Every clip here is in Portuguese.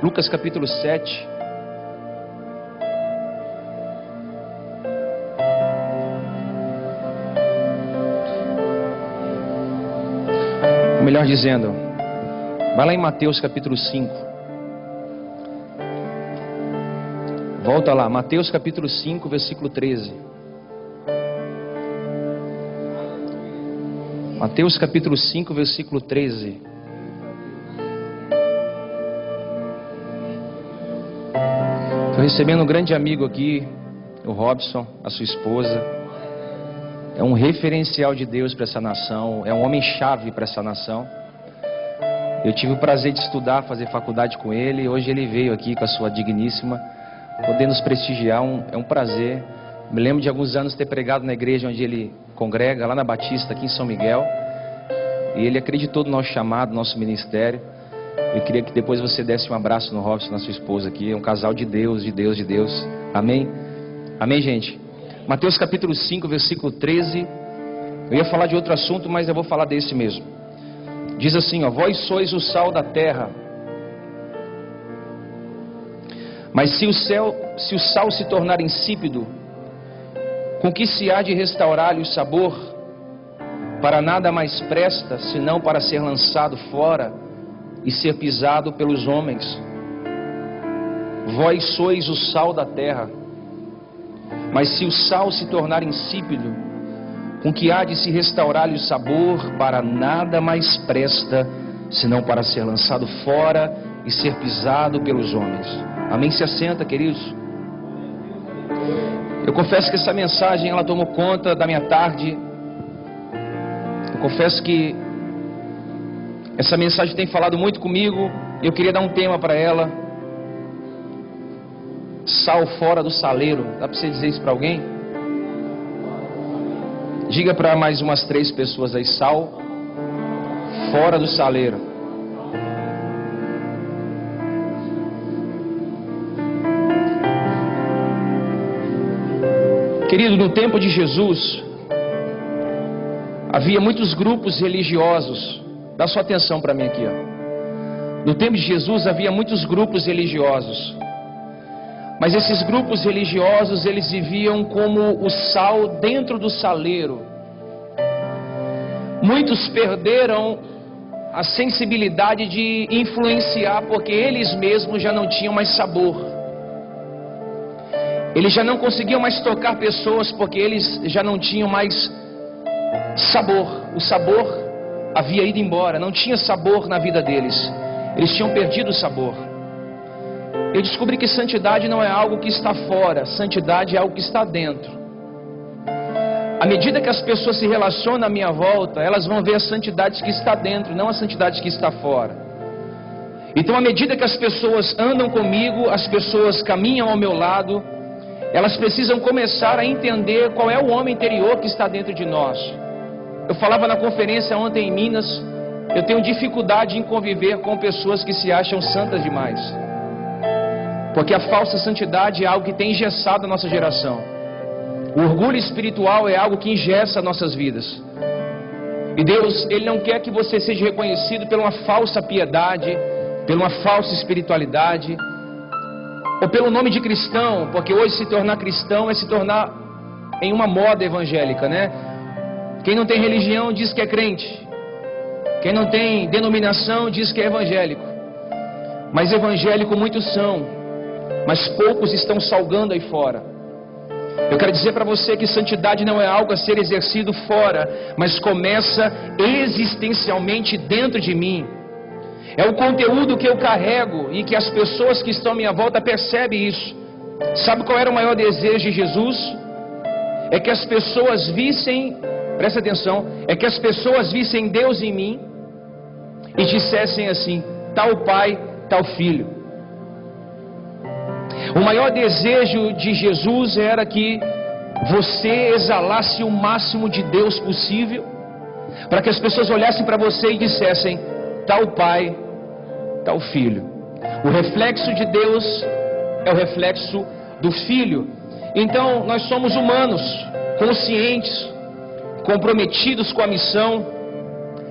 Lucas capítulo 7. Ou melhor dizendo, vai lá em Mateus capítulo 5. Volta lá, Mateus capítulo 5, versículo 13. Mateus capítulo 5, versículo 13. Estou recebendo um grande amigo aqui, o Robson, a sua esposa. É um referencial de Deus para essa nação, é um homem-chave para essa nação. Eu tive o prazer de estudar, fazer faculdade com ele. Hoje ele veio aqui com a sua digníssima, poder nos prestigiar, é um prazer. Me lembro de alguns anos ter pregado na igreja onde ele congrega, lá na Batista, aqui em São Miguel. E ele acreditou no nosso chamado, no nosso ministério. Eu queria que depois você desse um abraço no Robson, na sua esposa aqui. É um casal de Deus, de Deus, de Deus. Amém? Amém, gente? Mateus capítulo 5, versículo 13. Eu ia falar de outro assunto, mas eu vou falar desse mesmo. Diz assim, ó: vós sois o sal da terra. Mas se o sal se tornar insípido, com que se há de restaurar-lhe o sabor? Para nada mais presta, senão para ser lançado fora e ser pisado pelos homens. Vós sois o sal da terra. Mas se o sal se tornar insípido, com que há de se restaurar-lhe o sabor? Para nada mais presta, senão para ser lançado fora e ser pisado pelos homens. Amém? Se assenta, queridos. Eu confesso que essa mensagem, ela tomou conta da minha tarde. Eu confesso que essa mensagem tem falado muito comigo. Eu queria dar um tema para ela: sal fora do saleiro. Dá para você dizer isso para alguém? Diga para mais umas 3 pessoas aí: sal fora do saleiro. Querido, no tempo de Jesus havia muitos grupos religiosos. Dá sua atenção para mim aqui, ó. No tempo de Jesus havia muitos grupos religiosos. Mas esses grupos religiosos, eles viviam como o sal dentro do saleiro. Muitos perderam a sensibilidade de influenciar, porque eles mesmos já não tinham mais sabor. Eles já não conseguiam mais tocar pessoas, porque eles já não tinham mais sabor. O sabor havia ido embora, não tinha sabor na vida deles. Eles tinham perdido o sabor. Eu descobri que santidade não é algo que está fora, santidade é algo que está dentro. À medida que as pessoas se relacionam à minha volta, elas vão ver a santidade que está dentro, não a santidade que está fora. Então, à medida que as pessoas andam comigo, as pessoas caminham ao meu lado, elas precisam começar a entender qual é o homem interior que está dentro de nós. Eu falava na conferência ontem em Minas, eu tenho dificuldade em conviver com pessoas que se acham santas demais. Porque a falsa santidade é algo que tem engessado a nossa geração. O orgulho espiritual é algo que engessa nossas vidas. E Deus, Ele não quer que você seja reconhecido por uma falsa piedade, por uma falsa espiritualidade, ou pelo nome de cristão, porque hoje se tornar cristão é se tornar em uma moda evangélica, né? Quem não tem religião diz que é crente. Quem não tem denominação diz que é evangélico. Mas evangélico muitos são, mas poucos estão salgando aí fora. Eu quero dizer para você que santidade não é algo a ser exercido fora, mas começa existencialmente dentro de mim. É o conteúdo que eu carrego e que as pessoas que estão à minha volta percebem isso. Sabe qual era o maior desejo de Jesus? É que as pessoas vissem, presta atenção, é que as pessoas vissem Deus em mim e dissessem assim: tal pai, tal filho. O maior desejo de Jesus era que você exalasse o máximo de Deus possível, para que as pessoas olhassem para você e dissessem: tal pai, tal filho. O reflexo de Deus é o reflexo do Filho. Então nós somos humanos, conscientes, comprometidos com a missão,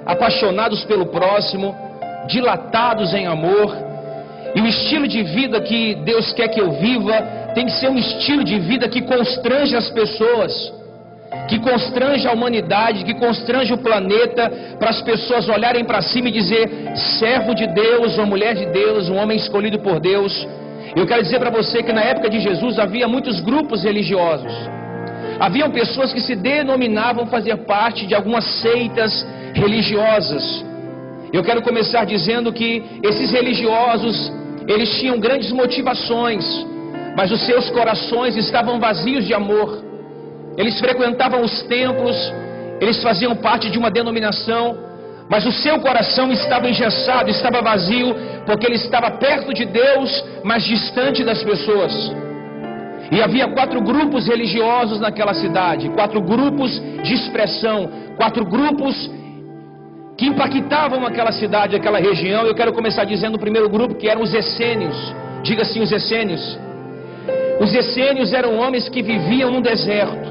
apaixonados pelo próximo, dilatados em amor. E o estilo de vida que Deus quer que eu viva tem que ser um estilo de vida que constrange as pessoas, que constrange a humanidade, que constrange o planeta, para as pessoas olharem para cima e dizer: servo de Deus, uma mulher de Deus, um homem escolhido por Deus. Eu quero dizer para você que na época de Jesus havia muitos grupos religiosos. Haviam pessoas que se denominavam fazer parte de algumas seitas religiosas. Eu quero começar dizendo que esses religiosos, eles tinham grandes motivações, mas os seus corações estavam vazios de amor. Eles frequentavam os templos, eles faziam parte de uma denominação, mas o seu coração estava engessado, estava vazio, porque ele estava perto de Deus, mas distante das pessoas. E havia 4 grupos religiosos naquela cidade, 4 grupos de expressão, 4 grupos que impactavam aquela cidade, aquela região. Eu quero começar dizendo o primeiro grupo, que eram os essênios. Diga assim, os essênios. Os essênios eram homens que viviam no deserto.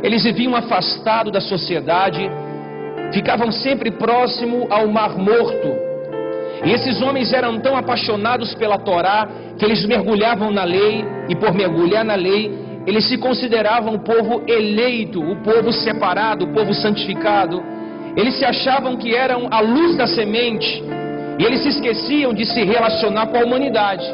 Eles viviam afastados da sociedade, ficavam sempre próximo ao Mar Morto. E esses homens eram tão apaixonados pela Torá, que eles mergulhavam na lei, e por mergulhar na lei, eles se consideravam o povo eleito, o povo separado, o povo santificado. Eles se achavam que eram a luz da semente, e eles se esqueciam de se relacionar com a humanidade.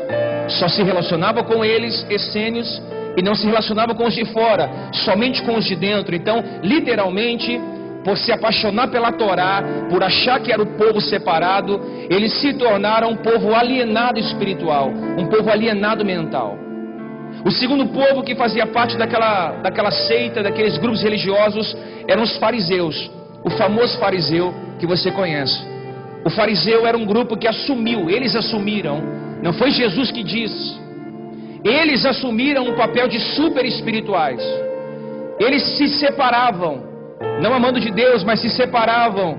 Só se relacionava com eles, essênios, e não se relacionava com os de fora, somente com os de dentro. Então, literalmente, por se apaixonar pela Torá, por achar que era o povo separado, eles se tornaram um povo alienado espiritual, um povo alienado mental. O segundo povo que fazia parte daquela seita, daqueles grupos religiosos, eram os fariseus. O famoso fariseu que você conhece. O fariseu era um grupo que assumiu, eles assumiram, não foi Jesus que disse, eles assumiram o papel de super espirituais. Eles se separavam, não amando de Deus, mas se separavam.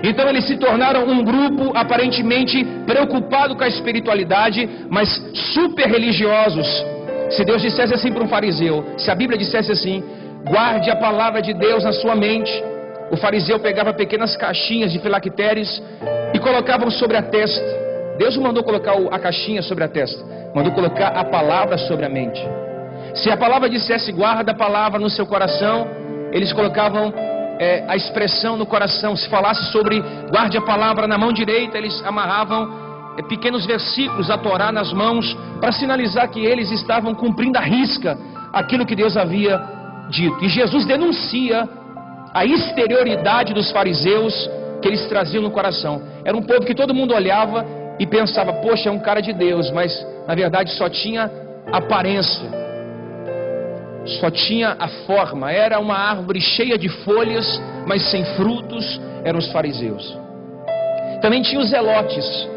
Então eles se tornaram um grupo aparentemente preocupado com a espiritualidade, mas super religiosos. Se Deus dissesse assim para um fariseu, se a Bíblia dissesse assim: guarde a palavra de Deus na sua mente, o fariseu pegava pequenas caixinhas de filactérios e colocavam sobre a testa. Deus não mandou colocar a caixinha sobre a testa, mandou colocar a palavra sobre a mente. Se a palavra dissesse guarda a palavra no seu coração, eles colocavam a expressão no coração. Se falasse sobre guarde a palavra na mão direita, eles amarravam pequenos versículos, a Torá nas mãos, para sinalizar que eles estavam cumprindo à risca aquilo que Deus havia dito. E Jesus denuncia a exterioridade dos fariseus que eles traziam no coração. Era um povo que todo mundo olhava e pensava: poxa, é um cara de Deus, mas na verdade só tinha aparência, só tinha a forma. Era uma árvore cheia de folhas, mas sem frutos. Eram os fariseus. Também tinha os zelotes.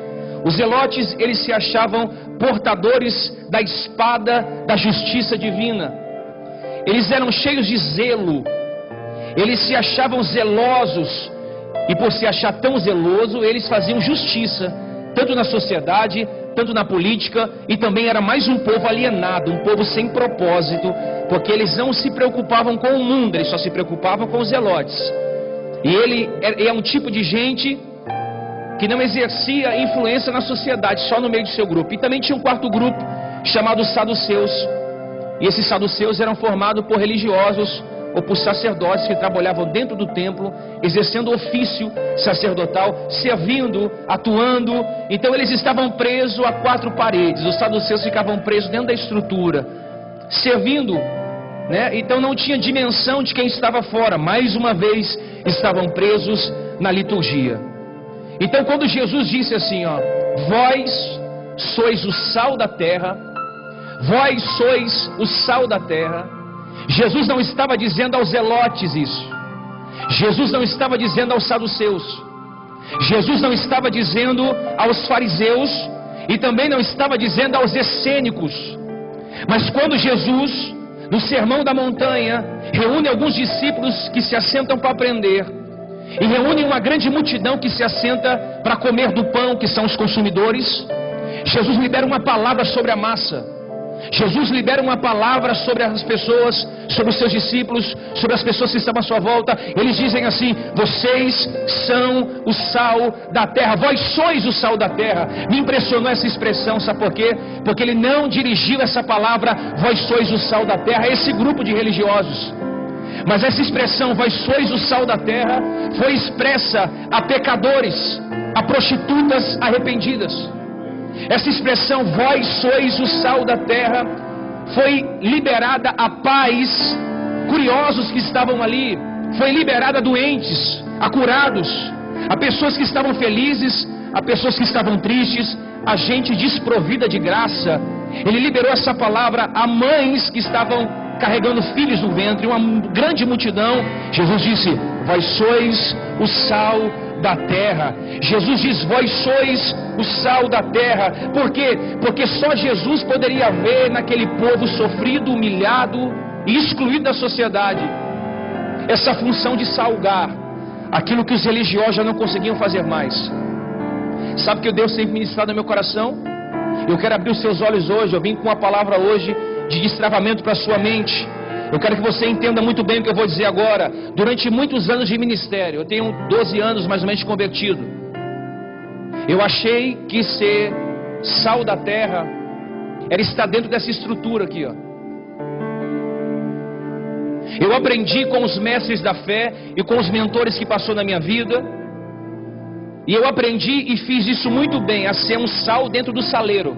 Os zelotes, eles se achavam portadores da espada da justiça divina. Eles eram cheios de zelo. Eles se achavam zelosos, e por se achar tão zeloso, eles faziam justiça, tanto na sociedade, tanto na política, e também era mais um povo alienado, um povo sem propósito, porque eles não se preocupavam com o mundo, eles só se preocupavam com os zelotes. E ele é um tipo de gente que não exercia influência na sociedade, só no meio do seu grupo. E também tinha um quarto grupo, chamado os saduceus. E esses saduceus eram formados por religiosos, ou por sacerdotes que trabalhavam dentro do templo, exercendo o ofício sacerdotal, servindo, atuando. Então eles estavam presos a 4 paredes. Os saduceus ficavam presos dentro da estrutura, servindo, né? Então não tinha dimensão de quem estava fora. Mais uma vez estavam presos na liturgia. Então quando Jesus disse assim, vós sois o sal da terra, vós sois o sal da terra, Jesus não estava dizendo aos zelotes isso. Jesus não estava dizendo aos saduceus. Jesus não estava dizendo aos fariseus. E também não estava dizendo aos essênicos. Mas quando Jesus, no Sermão da Montanha, reúne alguns discípulos que se assentam para aprender, e reúne uma grande multidão que se assenta para comer do pão, que são os consumidores, Jesus libera uma palavra sobre a massa. Jesus libera uma palavra sobre as pessoas, sobre os seus discípulos, sobre as pessoas que estavam à sua volta. Eles dizem assim: vocês são o sal da terra, vós sois o sal da terra. Me impressionou essa expressão, sabe por quê? Porque ele não dirigiu essa palavra, vós sois o sal da terra, a esse grupo de religiosos. Mas essa expressão, vós sois o sal da terra, foi expressa a pecadores, a prostitutas arrependidas. Essa expressão, vós sois o sal da terra, foi liberada a pais curiosos que estavam ali, foi liberada a doentes, a curados, a pessoas que estavam felizes, a pessoas que estavam tristes, a gente desprovida de graça. Ele liberou essa palavra a mães que estavam carregando filhos no ventre, uma grande multidão. Jesus disse: vós sois o sal da terra. Jesus diz: vós sois o sal da terra. Por quê? Porque só Jesus poderia ver naquele povo sofrido, humilhado e excluído da sociedade essa função de salgar aquilo que os religiosos já não conseguiam fazer mais. Sabe o que Deus tem ministrado no meu coração? Eu quero abrir os seus olhos hoje. Eu vim com uma palavra hoje de destravamento para a sua mente. Eu quero que você entenda muito bem o que eu vou dizer agora. Durante muitos anos de ministério, eu tenho 12 anos mais ou menos de convertido, eu achei que ser sal da terra era estar dentro dessa estrutura aqui, ó. Eu aprendi com os mestres da fé e com os mentores que passou na minha vida, e eu aprendi e fiz isso muito bem, a ser um sal dentro do saleiro.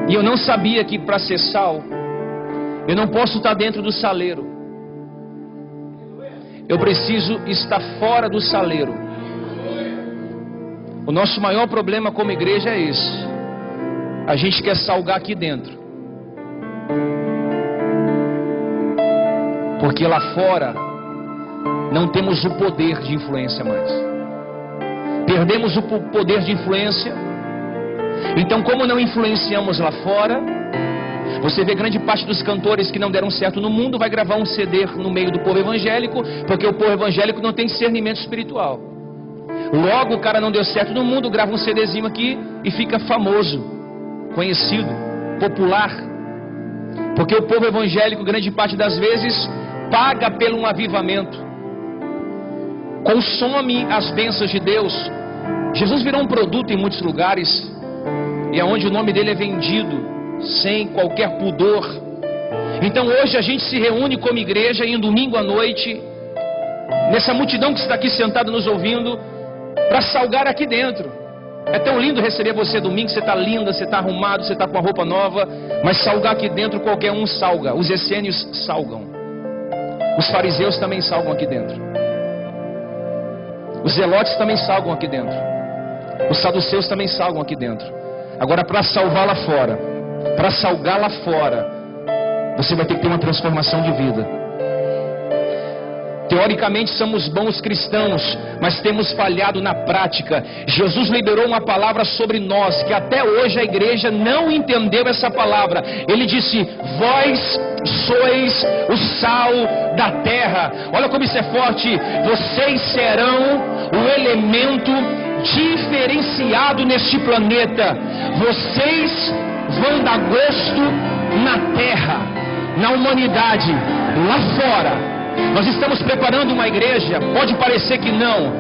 E eu não sabia que para ser sal, eu não posso estar dentro do saleiro. Eu preciso estar fora do saleiro. O nosso maior problema como igreja é esse. A gente quer salgar aqui dentro, porque lá fora não temos o poder de influência mais. Perdemos o poder de influência. Então, como não influenciamos lá fora, você vê grande parte dos cantores que não deram certo no mundo vai gravar um CD no meio do povo evangélico, porque o povo evangélico não tem discernimento espiritual. Logo, o cara não deu certo no mundo, grava um CDzinho aqui e fica famoso, conhecido, popular. Porque o povo evangélico, grande parte das vezes, paga pelo um avivamento, consome as bênçãos de Deus. Jesus virou um produto em muitos lugares, e é onde o nome dele é vendido sem qualquer pudor. Então hoje a gente se reúne como igreja em um domingo à noite, nessa multidão que está aqui sentada nos ouvindo, para salgar aqui dentro. É tão lindo receber você domingo, você está linda, você está arrumado, você está com a roupa nova, mas salgar aqui dentro qualquer um salga. Os essênios salgam, os fariseus também salgam aqui dentro, os zelotes também salgam aqui dentro, os saduceus também salgam aqui dentro. Agora, para salvar lá fora, para salgar lá fora, você vai ter que ter uma transformação de vida. Teoricamente somos bons cristãos, mas temos falhado na prática. Jesus liberou uma palavra sobre nós, que até hoje a igreja não entendeu essa palavra. Ele disse: vós sois o sal da terra. Olha como isso é forte. Vocês serão o elemento diferenciado neste planeta. Vocês vão dar gosto na terra, na humanidade, lá fora. Nós estamos preparando uma igreja. Pode parecer que não,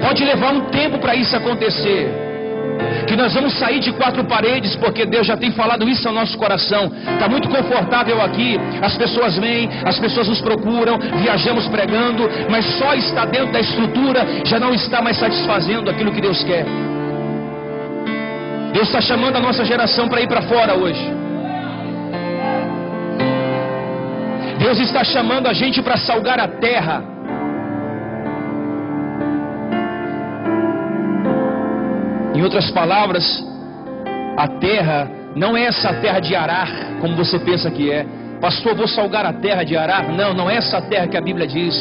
pode levar um tempo para isso acontecer, que nós vamos sair de quatro paredes, porque Deus já tem falado isso ao nosso coração. Está muito confortável aqui, as pessoas vêm, as pessoas nos procuram, viajamos pregando, mas só estar dentro da estrutura já não está mais satisfazendo aquilo que Deus quer. Deus está chamando a nossa geração para ir para fora hoje. Deus está chamando a gente para salgar a terra. Em outras palavras, a terra não é essa terra de arar, como você pensa que é. Pastor, vou salgar a terra de arar? Não, não é essa terra que a Bíblia diz.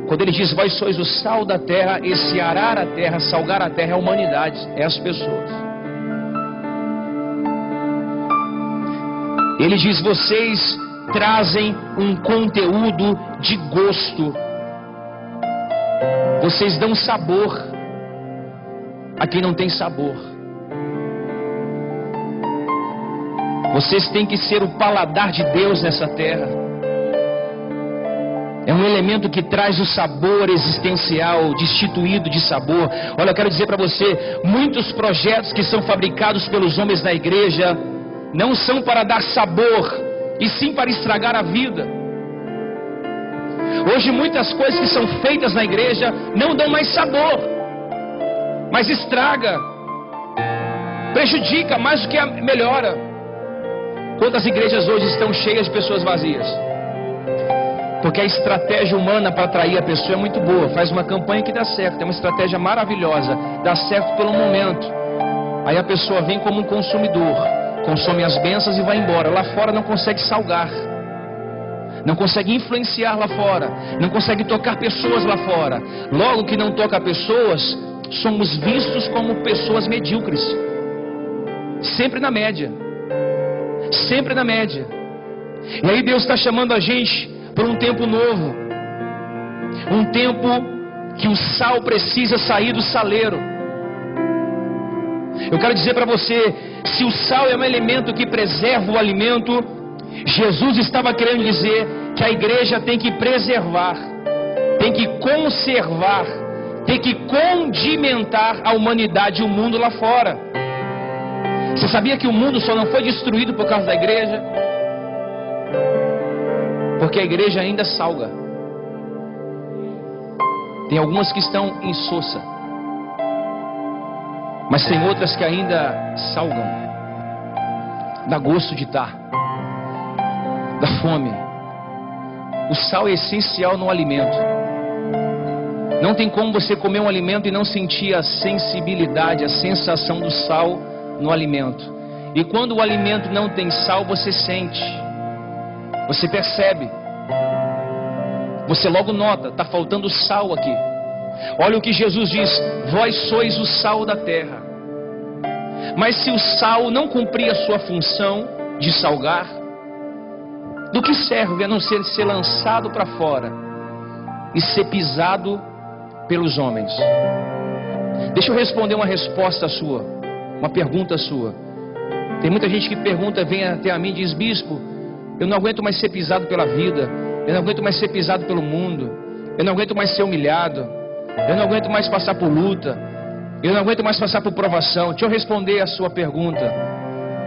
Quando ele diz, vós sois o sal da terra, esse arar a terra, salgar a terra é a humanidade, é as pessoas. Ele diz, vocês trazem um conteúdo de gosto. Vocês dão sabor a quem não tem sabor. Vocês têm que ser o paladar de Deus nessa terra. É um elemento que traz o sabor existencial, destituído de sabor. Olha, eu quero dizer para você, muitos projetos que são fabricados pelos homens na igreja não são para dar sabor, e sim para estragar a vida. Hoje muitas coisas que são feitas na igreja não dão mais sabor, mas estraga, prejudica mais do que melhora. Quantas igrejas hoje estão cheias de pessoas vazias? Porque a estratégia humana para atrair a pessoa é muito boa. Faz uma campanha que dá certo, é uma estratégia maravilhosa, dá certo pelo momento. Aí a pessoa vem como um consumidor, consome as bênçãos e vai embora. Lá fora não consegue salgar, não consegue influenciar lá fora, não consegue tocar pessoas lá fora. Logo que não toca pessoas, somos vistos como pessoas medíocres, sempre na média, sempre na média. E aí Deus está chamando a gente para um tempo novo, um tempo que o sal precisa sair do saleiro. Eu quero dizer para você, se o sal é um elemento que preserva o alimento, Jesus estava querendo dizer que a igreja tem que preservar, tem que conservar, tem que condimentar a humanidade e o mundo lá fora. Você sabia que o mundo só não foi destruído por causa da igreja? Porque a igreja ainda salga. Tem algumas que estão insossa, mas tem outras que ainda salgam. Dá gosto de estar, dá fome. O sal é essencial no alimento. Não tem como você comer um alimento e não sentir a sensibilidade, a sensação do sal no alimento. E quando o alimento não tem sal, você sente, você percebe, você logo nota, está faltando sal aqui. Olha o que Jesus diz: vós sois o sal da terra. Mas se o sal não cumprir a sua função de salgar, do que serve a não ser lançado para fora e ser pisado pelos homens? Deixa eu responder uma resposta sua, uma pergunta sua. Tem muita gente que pergunta, vem até a mim e diz: bispo, eu não aguento mais ser pisado pela vida, eu não aguento mais ser pisado pelo mundo, eu não aguento mais ser humilhado, eu não aguento mais passar por luta, eu não aguento mais passar por provação. Deixa eu responder a sua pergunta.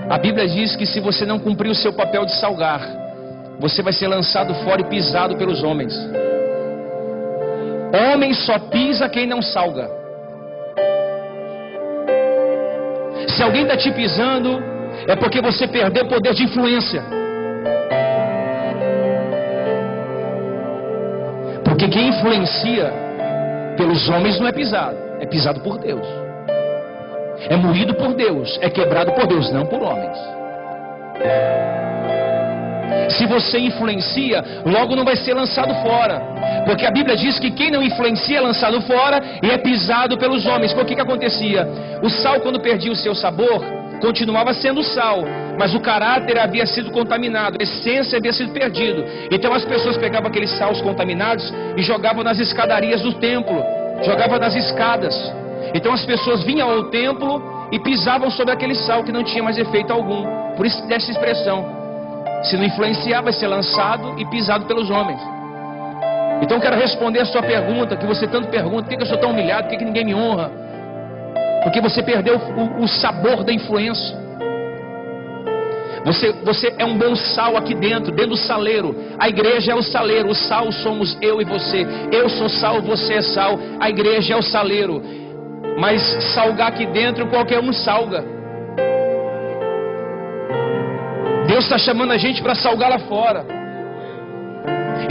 A Bíblia diz que se você não cumprir o seu papel de salgar, você vai ser lançado fora e pisado pelos homens. Homem só pisa quem não salga. Se alguém está te pisando, é porque você perdeu o poder de influência. Porque quem influencia pelos homens não é pisado, é pisado por Deus. É moído por Deus, é quebrado por Deus, não por homens. Se você influencia, logo não vai ser lançado fora. Porque a Bíblia diz que quem não influencia é lançado fora e é pisado pelos homens. Por que acontecia? O sal, quando perdia o seu sabor, continuava sendo sal, mas o caráter havia sido contaminado, a essência havia sido perdido. Então as pessoas pegavam aqueles sals contaminados e jogavam nas escadarias do templo, jogavam nas escadas. Então as pessoas vinham ao templo e pisavam sobre aquele sal que não tinha mais efeito algum. Por isso dessa expressão: se não influenciar, vai ser lançado e pisado pelos homens. Então eu quero responder a sua pergunta, que você tanto pergunta: por que eu sou tão humilhado, por que ninguém me honra? Porque você perdeu o sabor da influência. Você é um bom sal aqui dentro do saleiro. A igreja é o saleiro, o sal somos eu e você. Eu sou sal, você é sal. A igreja é o saleiro. Mas salgar aqui dentro, qualquer um salga. Deus está chamando a gente para salgar lá fora.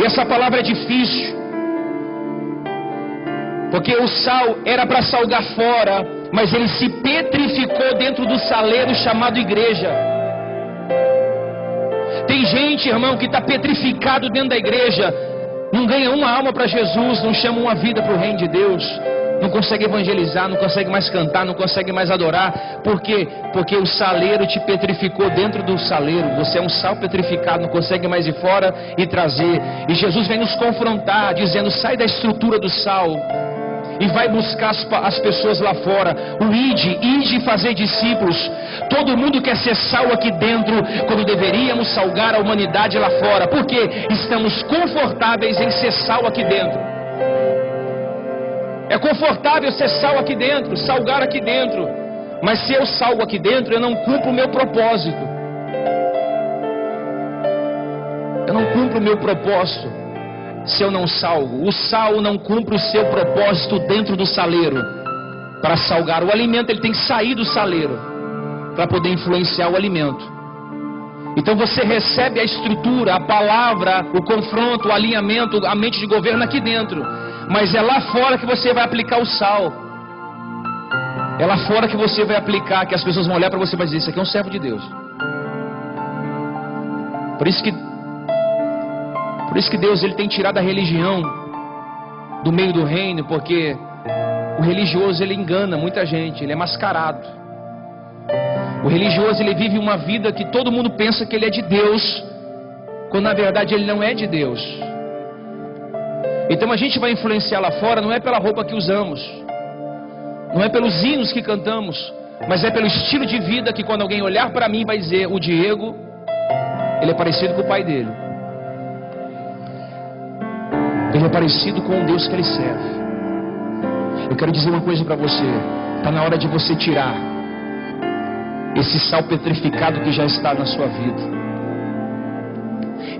E essa palavra é difícil, porque o sal era para salgar fora, mas ele se petrificou dentro do saleiro chamado igreja. Tem gente, irmão, que está petrificado dentro da igreja, não ganha uma alma para Jesus, não chama uma vida para o reino de Deus, não consegue evangelizar, não consegue mais cantar, não consegue mais adorar. Por quê? Porque o saleiro te petrificou dentro do saleiro. Você é um sal petrificado, não consegue mais ir fora e trazer. E Jesus vem nos confrontar, dizendo: sai da estrutura do sal e vai buscar as pessoas lá fora. O ide e fazer discípulos. Todo mundo quer ser sal aqui dentro, quando deveríamos salgar a humanidade lá fora, porque estamos confortáveis em ser sal aqui dentro. É confortável ser sal aqui dentro, salgar aqui dentro, mas se eu salgo aqui dentro, eu não cumpro o meu propósito. Eu não cumpro o meu propósito se eu não salgo. O sal não cumpre o seu propósito dentro do saleiro para salgar. O alimento ele tem que sair do saleiro para poder influenciar o alimento. Então você recebe a estrutura, a palavra, o confronto, o alinhamento, a mente de governo aqui dentro. Mas é lá fora que você vai aplicar o sal. É lá fora que você vai aplicar, que as pessoas vão olhar para você e vão dizer: isso aqui é um servo de Deus. Por isso que Deus ele tem tirado a religião do meio do reino, porque o religioso ele engana muita gente, ele é mascarado. O religioso ele vive uma vida que todo mundo pensa que ele é de Deus, quando na verdade ele não é de Deus. Então a gente vai influenciar lá fora não é pela roupa que usamos, não é pelos hinos que cantamos, mas é pelo estilo de vida que quando alguém olhar para mim vai dizer: o Diego, ele é parecido com o pai dele. Ele é parecido com o Deus que ele serve. Eu quero dizer uma coisa para você: está na hora de você tirar esse sal petrificado que já está na sua vida.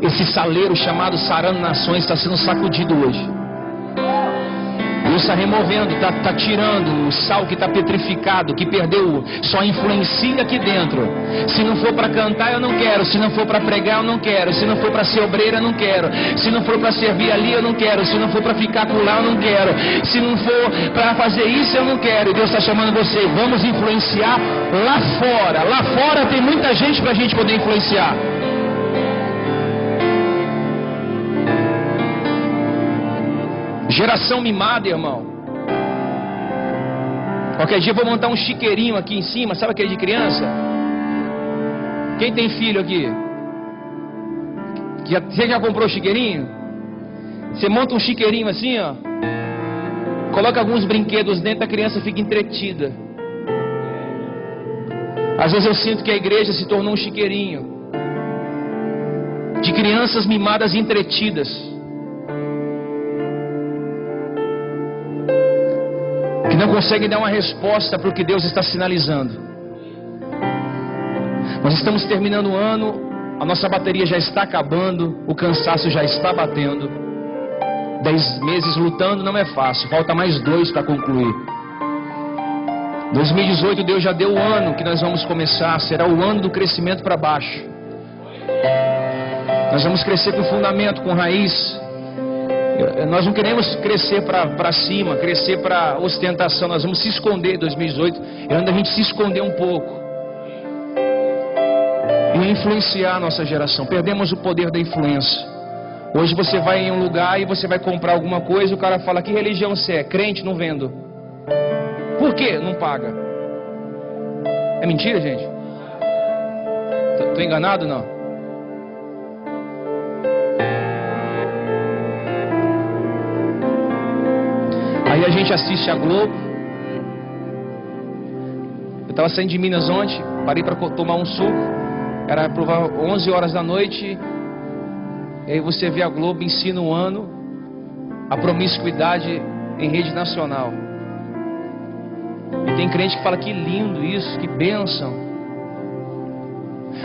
Esse saleiro chamado Sarando Nações está sendo sacudido hoje. Deus está removendo, está tirando o sal que está petrificado, que perdeu, só influencia aqui dentro. Se não for para cantar eu não quero, se não for para pregar eu não quero, se não for para ser obreiro eu não quero, se não for para servir ali eu não quero, se não for para ficar com lá eu não quero, se não for para fazer isso eu não quero. E Deus está chamando você: vamos influenciar lá fora. Lá fora tem muita gente para a gente poder influenciar. Geração mimada, irmão. Qualquer dia eu vou montar um chiqueirinho aqui em cima, sabe aquele de criança? Quem tem filho aqui? Você já comprou chiqueirinho? Você monta um chiqueirinho assim, ó. Coloca alguns brinquedos dentro, a criança fica entretida. Às vezes eu sinto que a igreja se tornou um chiqueirinho de crianças mimadas e entretidas, que não conseguem dar uma resposta para o que Deus está sinalizando. Nós estamos terminando o ano, a nossa bateria já está acabando, o cansaço já está batendo. 10 meses lutando não é fácil, falta mais 2 para concluir. 2018 Deus já deu o ano que nós vamos começar, será o ano do crescimento para baixo. Nós vamos crescer com fundamento, com raiz. Nós não queremos crescer para cima, crescer para ostentação. Nós vamos se esconder em 2018. É onde a gente se esconder um pouco e influenciar a nossa geração. Perdemos o poder da influência. Hoje você vai em um lugar e você vai comprar alguma coisa e o cara fala: que religião você é? Crente? Não vendo. Por quê? Não paga. É mentira, gente? Estou enganado ou não? Aí a gente assiste a Globo. Eu estava saindo de Minas ontem, parei para tomar um suco. Era provar 11 horas da noite. E aí você vê a Globo ensina um ano a promiscuidade em rede nacional. E tem crente que fala: que lindo isso, que bênção.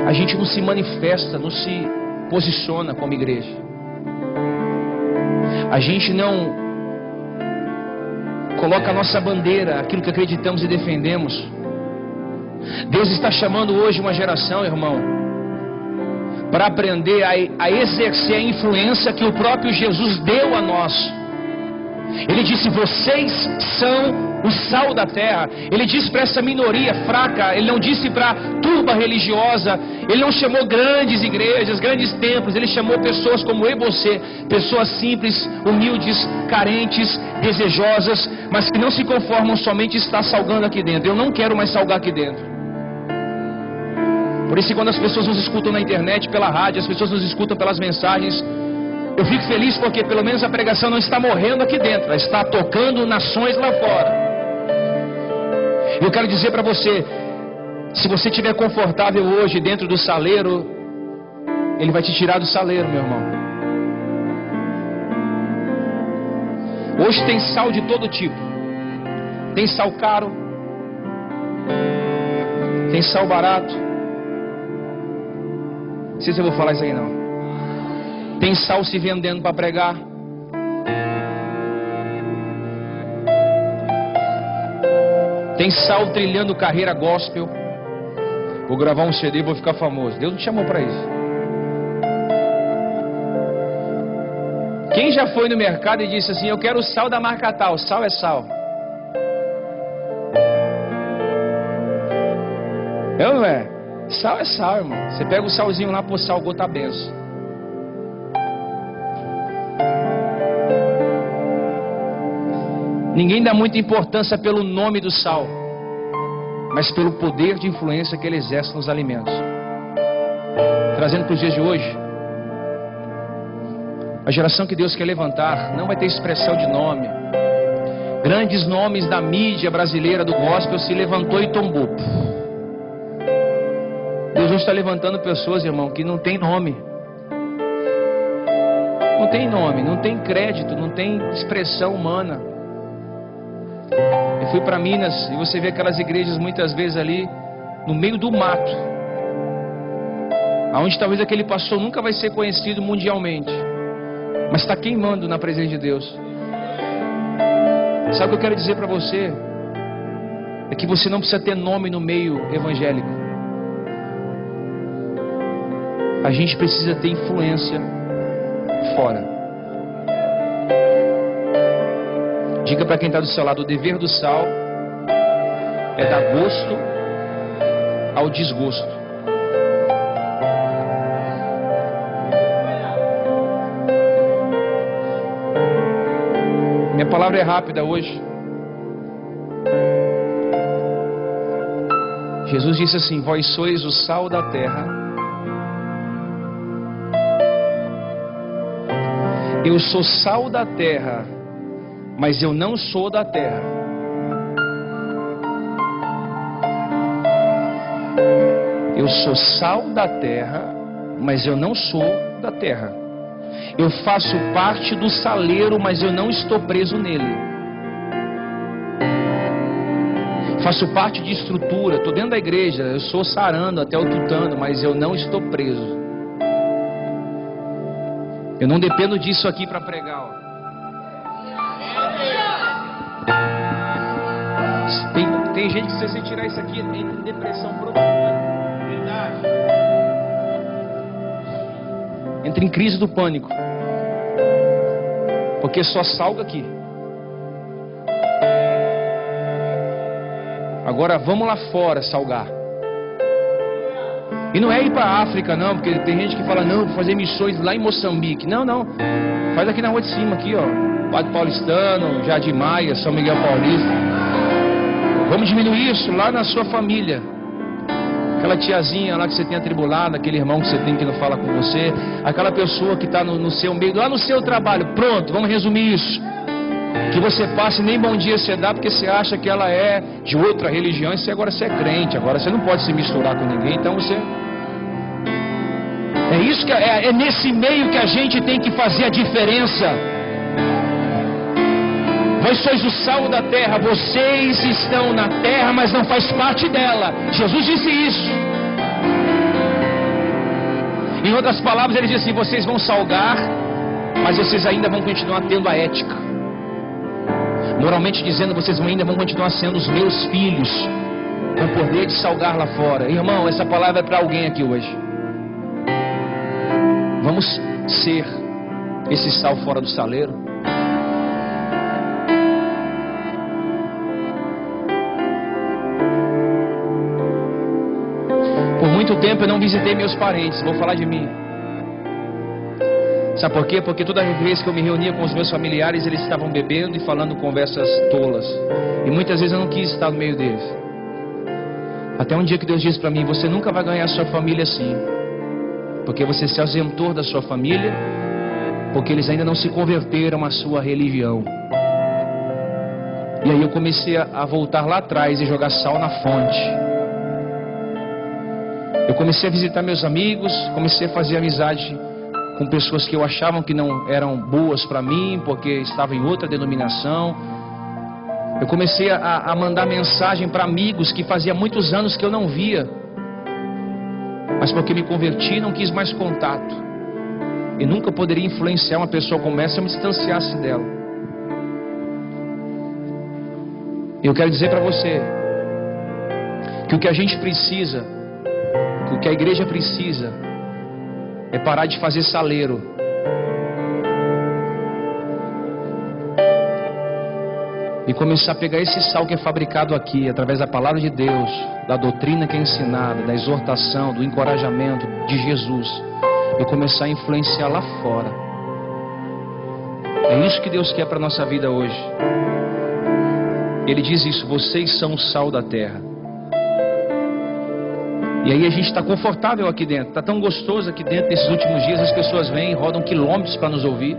A gente não se manifesta, não se posiciona como igreja. A gente não coloca a nossa bandeira, aquilo que acreditamos e defendemos. Deus está chamando hoje uma geração, irmão, para aprender a exercer a influência que o próprio Jesus deu a nós. Ele disse: vocês são o sal da terra. Ele disse para essa minoria fraca, ele não disse para a turba religiosa, ele não chamou grandes igrejas, grandes templos, ele chamou pessoas como eu e você, pessoas simples, humildes, carentes, desejosas, mas que não se conformam somente estar salgando aqui dentro. Eu não quero mais salgar aqui dentro. Por isso, quando as pessoas nos escutam na internet, pela rádio, as pessoas nos escutam pelas mensagens, Eu fico feliz porque pelo menos a pregação não está morrendo aqui dentro, ela está tocando nações lá fora. Eu quero dizer para você, se você estiver confortável hoje dentro do saleiro, Ele vai te tirar do saleiro, meu irmão. Hoje tem sal de todo tipo. Tem sal caro, tem sal barato. Não sei se eu vou falar isso aí não. Tem sal se vendendo para pregar. Tem sal trilhando carreira gospel. Vou gravar um CD e vou ficar famoso. Deus me chamou para isso. Quem já foi no mercado e disse assim: eu quero o sal da marca tal. Sal é sal. Não é? Sal é sal, irmão. Você pega o salzinho lá, pô, sal, gota benção. Ninguém dá muita importância pelo nome do sal, mas pelo poder de influência que ele exerce nos alimentos. Trazendo para os dias de hoje, a geração que Deus quer levantar não vai ter expressão de nome. Grandes nomes da mídia brasileira do gospel se levantou e tombou. Deus hoje está levantando pessoas, irmão, que não tem nome. Não tem nome, não tem crédito, não tem expressão humana. Eu fui para Minas e você vê aquelas igrejas muitas vezes ali no meio do mato, aonde talvez aquele pastor nunca vai ser conhecido mundialmente, mas está queimando na presença de Deus. Sabe o que eu quero dizer para você? É que você não precisa ter nome no meio evangélico. A gente precisa ter influência fora. Diga para quem está do seu lado: o dever do sal é dar gosto ao desgosto. Minha palavra é rápida hoje. Jesus disse assim: vós sois o sal da terra. Eu sou sal da terra, mas eu não sou da terra. Eu sou sal da terra, mas eu não sou da terra. Eu faço parte do saleiro, mas eu não estou preso nele. Faço parte de estrutura, estou dentro da igreja, eu sou sarando até o tutano, mas eu não estou preso. Eu não dependo disso aqui para pregar. Ó. Tem gente que se você tirar isso aqui entra em depressão profunda. Verdade. Entra em crise do pânico. Porque só salga aqui. Agora vamos lá fora salgar. E não é ir para a África não, porque tem gente que fala: não, vou fazer missões lá em Moçambique. Não, não. Faz aqui na rua de cima, aqui, ó. Padre Paulistano, Jardim Maia, São Miguel Paulista. Vamos diminuir isso lá na sua família. Aquela tiazinha lá que você tem atribulado, aquele irmão que você tem que não fala com você, aquela pessoa que está no seu meio, lá no seu trabalho. Pronto, vamos resumir isso. Que você passe, nem bom dia você dá, porque você acha que ela é de outra religião e agora você é crente. Agora você não pode se misturar com ninguém, então você... É isso que é nesse meio que a gente tem que fazer a diferença. Vós sois o sal da terra, vocês estão na terra, mas não faz parte dela. Jesus disse isso. Em outras palavras, ele disse assim: vocês vão salgar, mas vocês ainda vão continuar tendo a ética. Moralmente dizendo, vocês ainda vão continuar sendo os meus filhos, com o poder de salgar lá fora. Irmão, essa palavra é para alguém aqui hoje. Vamos ser esse sal fora do saleiro. Por muito tempo eu não visitei meus parentes. Vou falar de mim. Sabe por quê? Porque toda vez que eu me reunia com os meus familiares, eles estavam bebendo e falando conversas tolas. E muitas vezes eu não quis estar no meio deles. Até um dia que Deus disse para mim: você nunca vai ganhar a sua família assim. Porque você se ausentou da sua família porque eles ainda não se converteram à sua religião. E aí eu comecei a voltar lá atrás e jogar sal na fonte. Eu comecei a visitar meus amigos, comecei a fazer amizade com pessoas que eu achava que não eram boas para mim, porque estavam em outra denominação. Eu comecei a mandar mensagem para amigos que fazia muitos anos que eu não via, mas porque me converti não quis mais contato. E nunca poderia influenciar uma pessoa como essa se eu me distanciasse dela. Eu quero dizer para você que o que a gente precisa, que o que a igreja precisa, é parar de fazer saleiro. E começar a pegar esse sal que é fabricado aqui, através da palavra de Deus, da doutrina que é ensinada, da exortação, do encorajamento de Jesus, e começar a influenciar lá fora. É isso que Deus quer para a nossa vida hoje. Ele diz isso: vocês são o sal da terra. E aí a gente está confortável aqui dentro, está tão gostoso aqui dentro. Nesses últimos dias as pessoas vêm e rodam quilômetros para nos ouvir.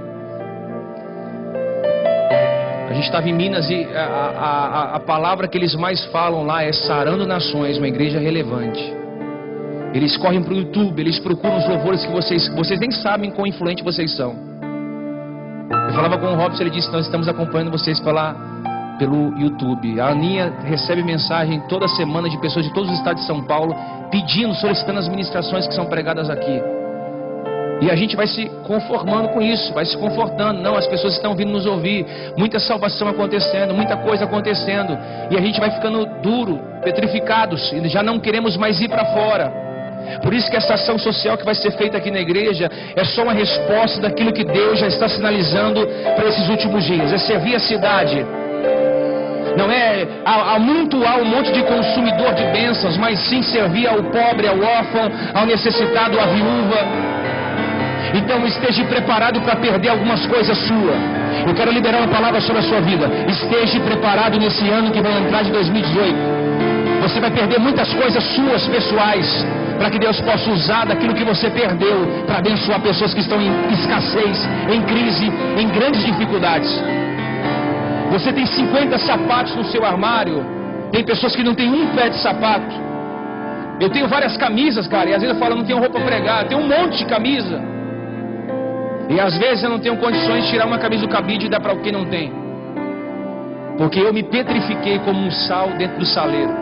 A gente estava em Minas e a palavra que eles mais falam lá é Sarando Nações, uma igreja relevante. Eles correm para o YouTube, eles procuram os louvores que vocês nem sabem quão influente vocês são. Eu falava com o Robson, ele disse: nós estamos acompanhando vocês pelo YouTube. A Aninha recebe mensagem toda semana de pessoas de todos os estados de São Paulo pedindo, solicitando as ministrações que são pregadas aqui. E a gente vai se conformando com isso, vai se confortando. Não, as pessoas estão vindo nos ouvir, muita salvação acontecendo, muita coisa acontecendo, e a gente vai ficando duro, petrificados, e já não queremos mais ir para fora. Por isso que essa ação social que vai ser feita aqui na igreja é só uma resposta daquilo que Deus já está sinalizando para esses últimos dias. É servir a cidade. Não é amontoar um monte de consumidor de bênçãos, mas sim servir ao pobre, ao órfão, ao necessitado, à viúva. Então esteja preparado para perder algumas coisas suas. Eu quero liberar uma palavra sobre a sua vida. Esteja preparado nesse ano que vai entrar de 2018. Você vai perder muitas coisas suas, pessoais, para que Deus possa usar daquilo que você perdeu para abençoar pessoas que estão em escassez, em crise, em grandes dificuldades. Você tem 50 sapatos no seu armário. Tem pessoas que não tem um pé de sapato. Eu tenho várias camisas, cara, e às vezes eu falo: não tenho roupa para pregar. Eu tenho um monte de camisa. E às vezes eu não tenho condições de tirar uma camisa do cabide e dar para quem não tem. Porque eu me petrifiquei como um sal dentro do saleiro.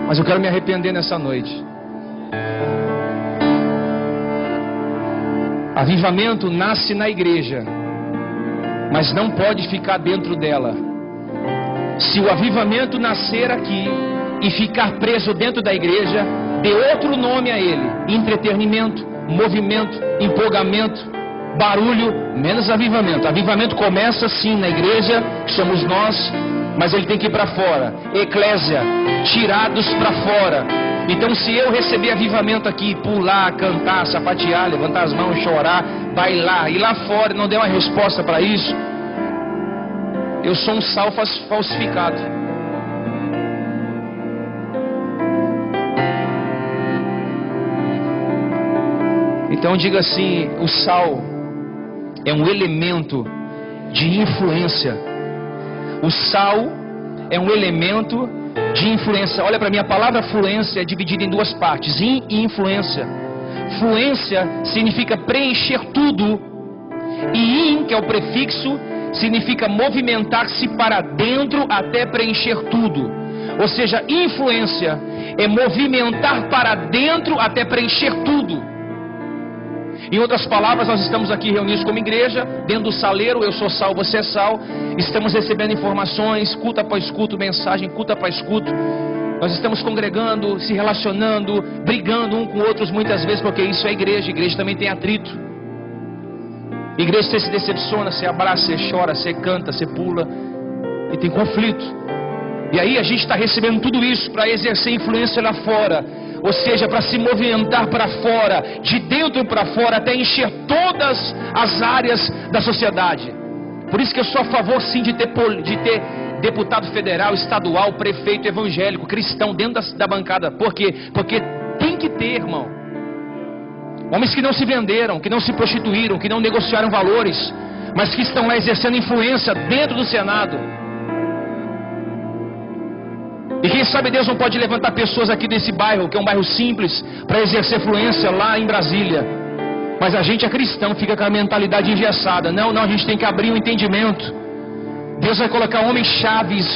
Mas eu quero me arrepender nessa noite. Avivamento nasce na igreja, mas não pode ficar dentro dela. Se o avivamento nascer aqui e ficar preso dentro da igreja, dê outro nome a ele: entretenimento, movimento, empolgamento, barulho, menos avivamento. Avivamento começa sim na igreja, que somos nós, mas ele tem que ir para fora. Eclésia, tirados para fora. Então, se eu receber avivamento aqui, pular, cantar, sapatear, levantar as mãos, chorar, bailar, e lá fora não der uma resposta para isso, eu sou um sal falsificado. Então diga assim: o sal é um elemento de influência. O sal é um elemento de influência. Olha para mim, a palavra fluência é dividida em duas partes: in e influência. Fluência significa preencher tudo, e in, que é o prefixo, significa movimentar-se para dentro até preencher tudo. Ou seja, influência é movimentar para dentro até preencher tudo. Em outras palavras, nós estamos aqui reunidos como igreja, dentro do saleiro. Eu sou sal, você é sal. Estamos recebendo informações, culto após culto, mensagem, culto após culto. Nós estamos congregando, se relacionando, brigando um com outros muitas vezes, porque isso é igreja. Igreja também tem atrito. Igreja, você se decepciona, você abraça, você chora, você canta, você pula, e tem conflito. E aí a gente está recebendo tudo isso para exercer influência lá fora. Ou seja, para se movimentar para fora, de dentro para fora, até encher todas as áreas da sociedade. Por isso que eu sou a favor sim de ter deputado federal, estadual, prefeito evangélico, cristão dentro da bancada. Por quê? Porque tem que ter, irmão. Homens que não se venderam, que não se prostituíram, que não negociaram valores, mas que estão lá exercendo influência dentro do Senado. E quem sabe Deus não pode levantar pessoas aqui desse bairro, que é um bairro simples, para exercer influência lá em Brasília. Mas a gente é cristão, fica com a mentalidade engessada. Não, a gente tem que abrir o entendimento. Deus vai colocar homens chaves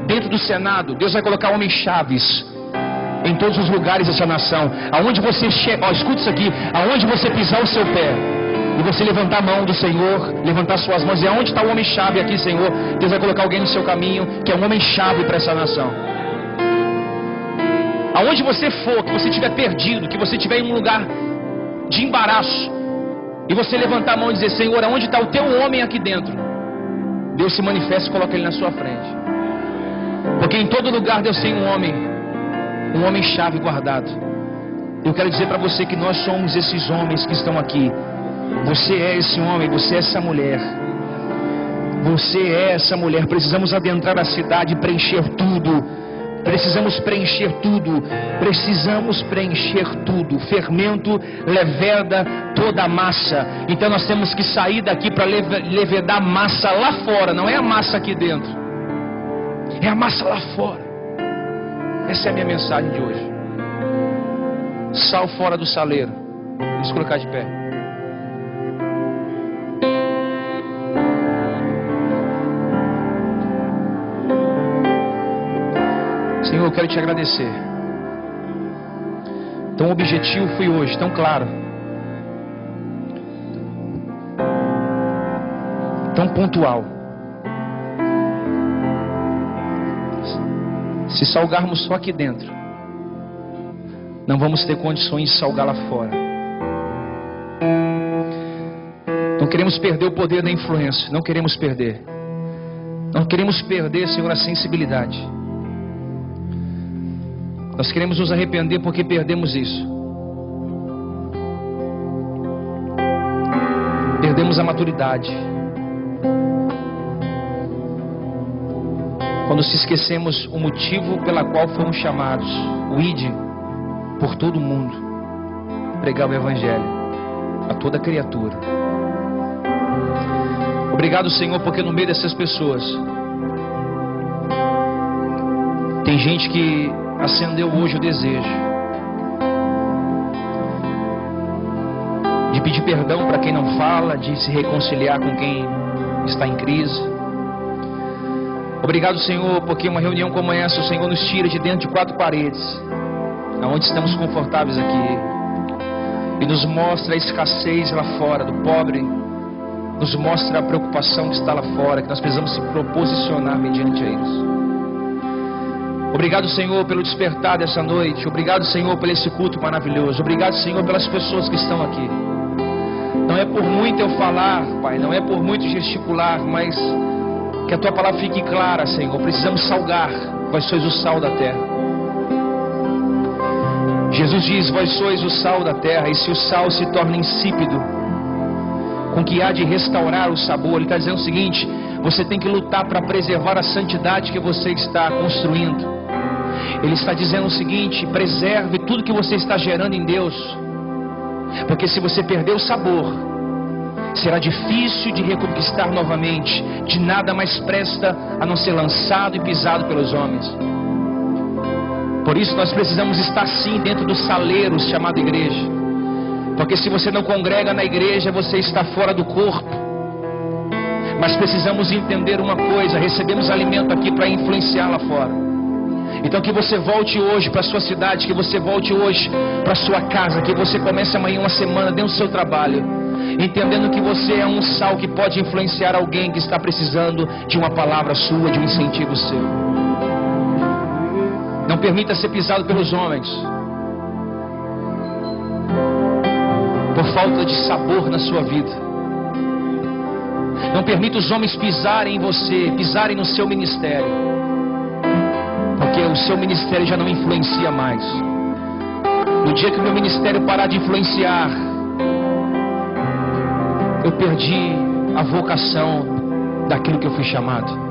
dentro do Senado. Deus vai colocar homens chaves em todos os lugares dessa nação. Aonde você chega, escuta isso aqui, aonde você pisar o seu pé e você levantar a mão do Senhor, levantar suas mãos, e aonde está o homem-chave aqui, Senhor? Deus vai colocar alguém no seu caminho, que é um homem-chave para essa nação. Aonde você for, que você estiver perdido, que você estiver em um lugar de embaraço, e você levantar a mão e dizer: Senhor, aonde está o teu homem aqui dentro? Deus se manifesta e coloca ele na sua frente. Porque em todo lugar Deus tem um homem-chave guardado. Eu quero dizer para você que nós somos esses homens que estão aqui. Você é esse homem, você é essa mulher. Você é essa mulher. Precisamos adentrar a cidade e preencher tudo. Precisamos preencher tudo. Precisamos preencher tudo. Fermento leveda toda a massa. Então nós temos que sair daqui para levedar a massa lá fora. Não é a massa aqui dentro, é a massa lá fora. Essa é a minha mensagem de hoje. Sal fora do saleiro. Vamos colocar de pé. Senhor, eu quero te agradecer. Tão objetivo fui hoje, tão claro, tão pontual. Se salgarmos só aqui dentro, não vamos ter condições de salgar lá fora. Não queremos perder o poder da influência. Não queremos perder. Não queremos perder, Senhor, a sensibilidade. Nós queremos nos arrepender porque perdemos isso. Perdemos a maturidade. Quando se esquecemos o motivo pela qual fomos chamados, o ide por todo o mundo, pregar o Evangelho a toda criatura. Obrigado, Senhor, porque no meio dessas pessoas tem gente que acendeu hoje o desejo de pedir perdão para quem não fala, de se reconciliar com quem está em crise. Obrigado, Senhor, porque uma reunião como essa, o Senhor nos tira de dentro de 4 paredes, aonde estamos confortáveis aqui, e nos mostra a escassez lá fora do pobre, nos mostra a preocupação que está lá fora, que nós precisamos se proposicionar mediante a eles. Obrigado, Senhor, pelo despertar dessa noite. Obrigado, Senhor, por esse culto maravilhoso. Obrigado, Senhor, pelas pessoas que estão aqui. Não é por muito eu falar, Pai, não é por muito gesticular, mas que a Tua palavra fique clara, Senhor. Precisamos salgar. Vós sois o sal da terra. Jesus diz: vós sois o sal da terra. E se o sal se torna insípido, com que há de restaurar o sabor? Ele está dizendo o seguinte: você tem que lutar para preservar a santidade que você está construindo. Ele está dizendo o seguinte: preserve tudo que você está gerando em Deus, porque se você perder o sabor, será difícil de reconquistar novamente. De nada mais presta a não ser lançado e pisado pelos homens. Por isso nós precisamos estar sim dentro dos saleiros chamado igreja, porque se você não congrega na igreja, você está fora do corpo. Mas precisamos entender uma coisa: recebemos alimento aqui para influenciar lá fora. Então que você volte hoje para a sua cidade, que você volte hoje para a sua casa, que você comece amanhã uma semana dentro do seu trabalho, entendendo que você é um sal que pode influenciar alguém que está precisando de uma palavra sua, de um incentivo seu. Não permita ser pisado pelos homens por falta de sabor na sua vida. Não permita os homens pisarem em você, pisarem no seu ministério, porque o seu ministério já não influencia mais. No dia que o meu ministério parar de influenciar, eu perdi a vocação daquilo que eu fui chamado.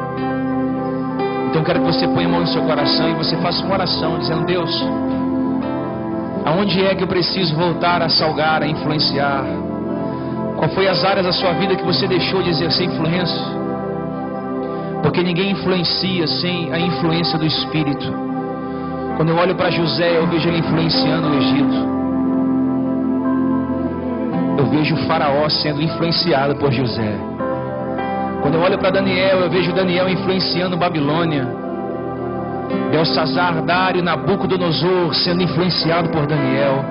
Então eu quero que você ponha a mão no seu coração e você faça uma oração dizendo: Deus, Aonde é que eu preciso voltar a salgar, a influenciar? Qual foi as áreas da sua vida que você deixou de exercer influência? Porque ninguém influencia sem a influência do Espírito. Quando eu olho para José, eu vejo ele influenciando o Egito. Eu vejo o faraó sendo influenciado por José. Quando eu olho para Daniel, eu vejo Daniel influenciando Babilônia. Belsazar, Dário, Nabucodonosor sendo influenciado por Daniel.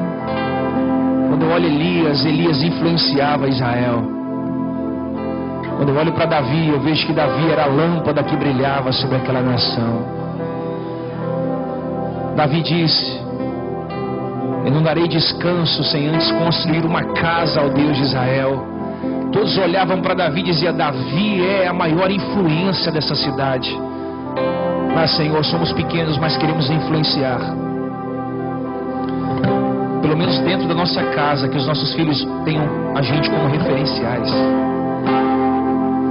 Quando eu olho Elias, Elias influenciava Israel. Quando eu olho para Davi, eu vejo que Davi era a lâmpada que brilhava sobre aquela nação. Davi disse: eu não darei descanso sem antes construir uma casa ao Deus de Israel. Todos olhavam para Davi e diziam: Davi é a maior influência dessa cidade. Mas, Senhor, somos pequenos, mas queremos influenciar. Pelo menos dentro da nossa casa, que os nossos filhos tenham a gente como referenciais.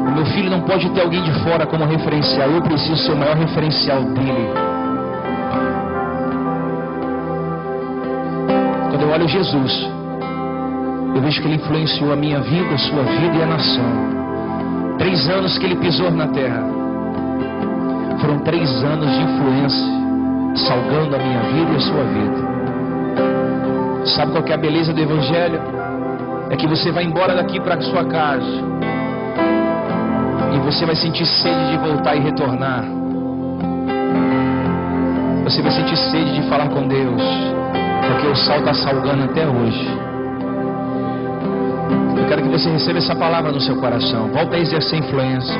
O meu filho não pode ter alguém de fora como referencial. Eu preciso ser o maior referencial dele. Quando eu olho Jesus, eu vejo que ele influenciou a minha vida, a sua vida e a nação. 3 anos que ele pisou na terra foram 3 anos de influência, salgando a minha vida e a sua vida. Sabe qual que é a beleza do Evangelho? É que você vai embora daqui para a sua casa e você vai sentir sede de voltar e retornar. Você vai sentir sede de falar com Deus, porque o sal está salgando até hoje. Eu quero que você receba essa palavra no seu coração. Volta a exercer influência.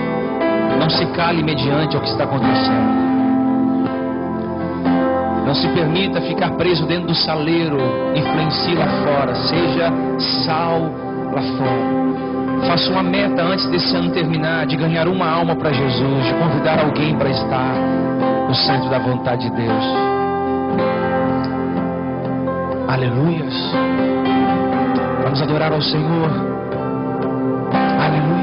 Não se cale mediante ao que está acontecendo. Não se permita ficar preso dentro do saleiro. Influencie lá fora. Seja sal lá fora. Faça uma meta antes desse ano terminar, de ganhar uma alma para Jesus, de convidar alguém para estar no centro da vontade de Deus. Aleluias. Vamos adorar ao Senhor. Aleluias.